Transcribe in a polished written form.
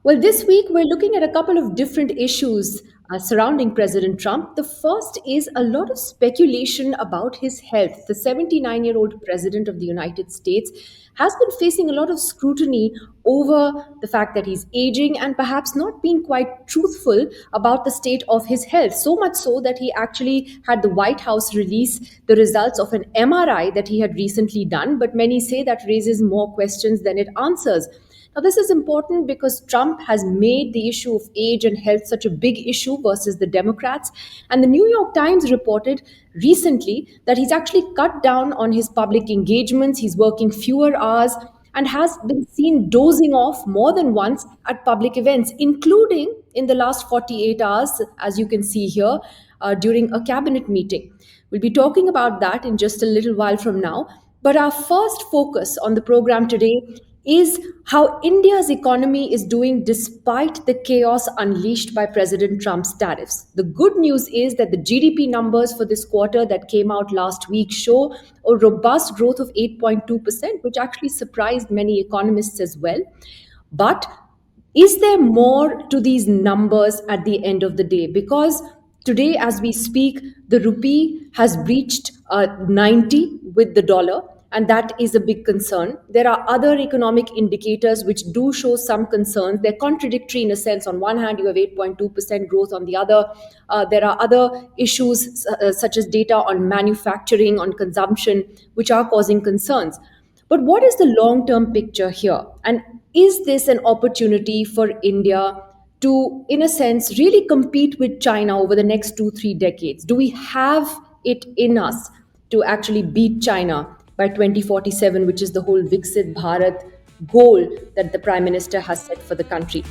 Well, this week we're looking at a couple of different issues surrounding President Trump. The first is a lot of speculation about his health. The 79-year-old president of the United States has been facing a lot of scrutiny over the fact that he's aging and perhaps not being quite truthful about the state of his health. So much so that he actually had the White House release the results of an MRI that he had recently done, but many say that raises more questions than it answers. Now, this is important because Trump has made the issue of age and health such a big issue versus the Democrats. And the New York Times reported recently that he's actually cut down on his public engagements, he's working fewer hours, and has been seen dozing off more than once at public events, including in the last 48 hours, as you can see here, during a cabinet meeting. We'll be talking about that in just a little while from now. But our first focus on the program today is how India's economy is doing despite the chaos unleashed by President Trump's tariffs. The good news is that the GDP numbers for this quarter that came out last week show a robust growth of 8.2%, which actually surprised many economists as well. But is there more to these numbers at the end of the day? Because today, as we speak, the rupee has breached 90 with the dollar, and that is a big concern. There are other economic indicators which do show some concerns. They're contradictory in a sense. On one hand, you have 8.2% growth. On the other, there are other issues such as data on manufacturing, on consumption, which are causing concerns. But what is the long term picture here? And is this an opportunity for India to, in a sense, really compete with China over the next 2, 3 decades? Do we have it in us to actually beat China by 2047, which is the whole Viksit Bharat goal that the Prime Minister has set for the country?